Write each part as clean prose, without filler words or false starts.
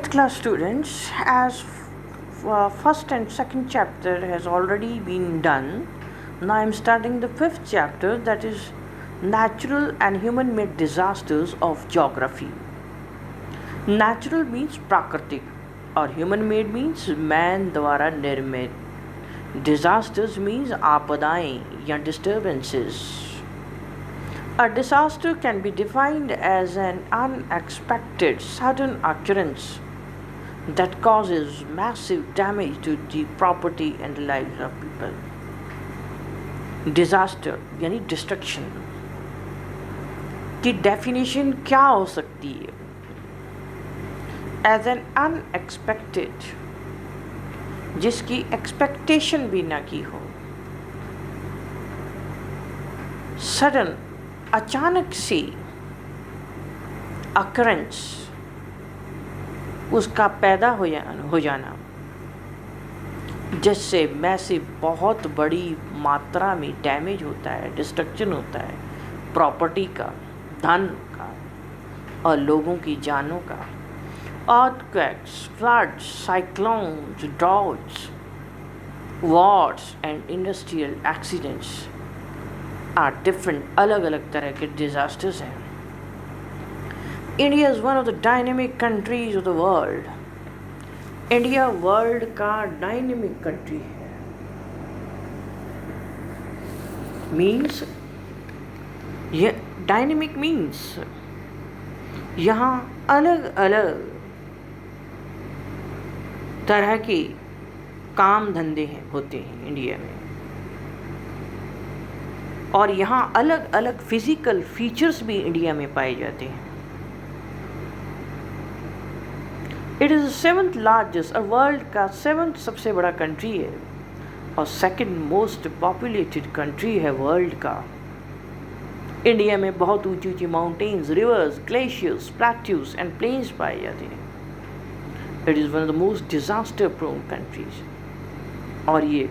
Fourth class students, as first and second chapter has already been done, now I am starting the fifth chapter, that is natural and human made disasters of geography. Natural means प्राकृतिक और human made means man द्वारा निर्मित. Disasters means आपदाएं या disturbances. A disaster can be defined as an unexpected sudden occurrence that causes massive damage to the property and lives of people. Disaster यानी destruction की definition क्या हो सकती है? As an unexpected, जिसकी expectation भी ना की हो, sudden अचानक से अकरेंस उसका पैदा हो जाना, जिससे मैसिव बहुत बड़ी मात्रा में डैमेज होता है, डिस्ट्रक्शन होता है प्रॉपर्टी का, धन का और लोगों की जानों का. Earthquakes, floods, cyclones, droughts, wars and industrial accidents are different, अलग अलग तरह के disasters हैं. India is one of the dynamic countries of the world. India world का डायनेमिक कंट्री है. मीन्स ये डायनेमिक मीन्स यहाँ अलग अलग तरह के काम धंधे होते हैं इंडिया में, और यहाँ अलग अलग फिजिकल फीचर्स भी इंडिया में पाए जाते हैं. इट इज़ सेवंथ लार्जेस्ट और वर्ल्ड का सेवंथ सबसे बड़ा कंट्री है और सेकंड मोस्ट पॉपुलेटेड कंट्री है वर्ल्ड का. इंडिया में बहुत ऊंची ऊंची mountains, rivers, glaciers, plateaus and plains पाए जाते हैं. It is one of the most disaster prone countries, और ये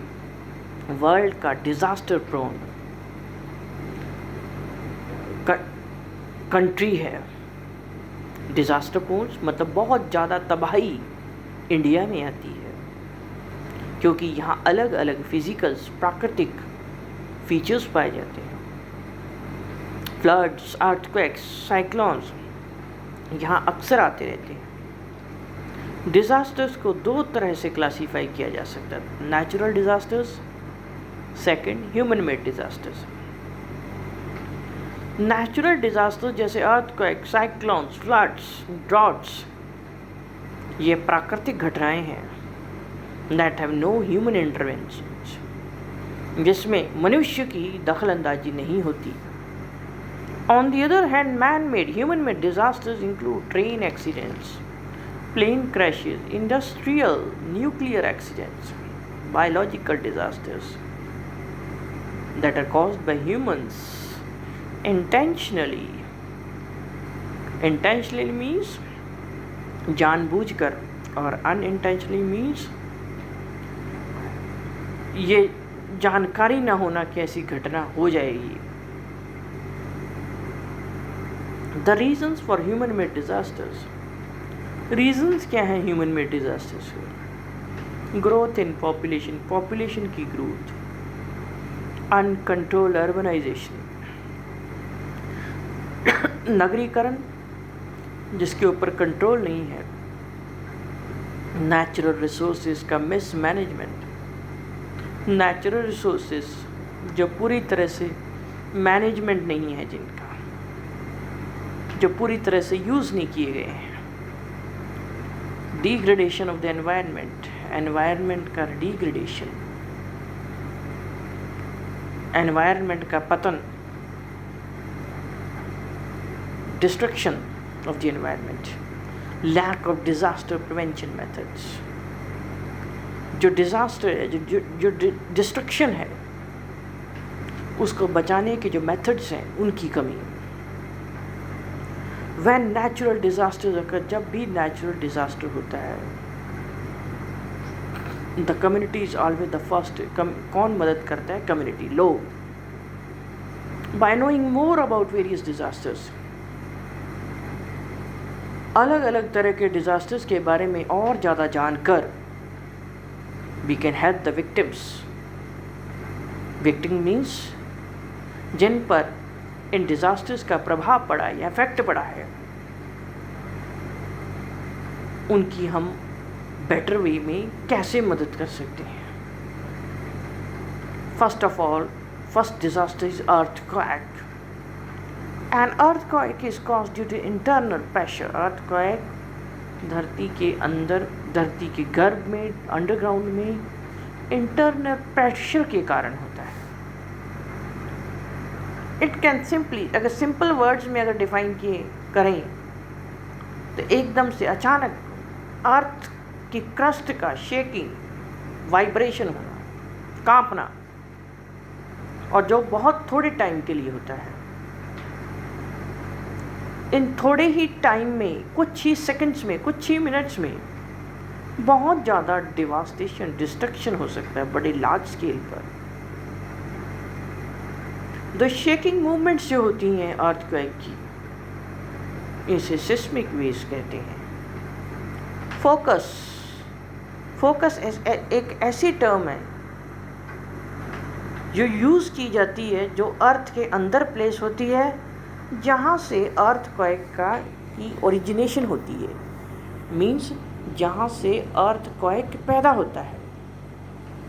वर्ल्ड का डिजास्टर प्रोन कंट्री है. डिजास्टर प्रोन मतलब बहुत ज़्यादा तबाही इंडिया में आती है, क्योंकि यहाँ अलग अलग फिजिकल्स, प्राकृतिक फीचर्स पाए जाते हैं. फ्लड्स, अर्थक्वेक्स, साइक्लोन्स यहाँ अक्सर आते रहते हैं. डिज़ास्टर्स को दो तरह से क्लासीफाई किया जा सकता है: natural disasters, second human made disasters. Natural disaster जैसे अर्थक्वेक, साइक्लोन्स, फ्लड्स, ड्रॉट्स, ये प्राकृतिक घटनाएं हैं that have no human intervention, जिसमें मनुष्य की दखलंदाजी नहीं होती. On the other hand, man made, human made disasters include train accidents, plane crashes, industrial, nuclear accidents, biological disasters that are caused by humans intentionally. Intentionally means जानबूझकर, और unintentionally means ये जानकारी ना होना कि ऐसी घटना हो जाएगी. The reasons for human made disasters. Reasons क्या हैं human made disasters के? Growth in population, population की growth, अनकंट्रोल्ड अर्बनाइजेशन, नगरीकरण जिसके ऊपर कंट्रोल नहीं है, नेचुरल रिसोर्सेज का मिसमैनेजमेंट, नेचुरल रिसोर्सेज जो पूरी तरह से मैनेजमेंट नहीं है, जिनका जो पूरी तरह से यूज़ नहीं किए गए हैं, degradation of the environment, environment का डिग्रेडेशन, एनवायरनमेंट का पतन, destruction of the environment, lack of disaster prevention methods. जो डिज़ास्टर है, जो डिस्ट्रक्शन है, उसको बचाने के जो मेथड्स हैं उनकी कमी. व्हेन नेचुरल डिज़ास्टर्स अकर, जब भी नेचुरल डिज़ास्टर होता है, the community is always the first. कौन मदद करता है? कम्युनिटी, लोग. Bye knowing more about various disasters, अलग अलग तरह के डिज़ास्टर्स के बारे में और ज़्यादा जानकर we can help the victims. Victim means जिन पर इन डिज़ास्टर्स का प्रभाव पड़ा है या इफेक्ट पड़ा है, उनकी हम बेटर वे में कैसे मदद कर सकते हैं। First of all, first disaster is earthquake. An earthquake is caused due to internal pressure. Earthquake धरती के अंदर, धरती के गर्भ में, अंडरग्राउंड में इंटरनल प्रेशर के कारण होता है। इट कैन सिंपली, अगर सिंपल वर्ड्स में अगर डिफाइन किए करें तो एकदम से अचानक अर्थ की क्रस्ट का शेकिंग, वाइब्रेशन होना, कांपना, और जो बहुत थोड़े टाइम के लिए होता है। इन थोड़े ही टाइम में, कुछ ही सेकंड्स में, कुछ ही मिनट्स में बहुत ज़्यादा डिवास्टेशन, डिस्ट्रक्शन हो सकता है बड़े लार्ज स्केल पर। द शेकिंग मूवमेंट्स जो होती हैं अर्थक्वेक की, इसे सिस्मिक वेव्स कहते हैं। फोकस एक ऐसी टर्म है जो यूज़ की जाती है, जो अर्थ के अंदर प्लेस होती है, जहाँ से अर्थक्वेक का की ओरिजिनेशन होती है। मीन्स जहाँ से अर्थक्वेक पैदा होता है।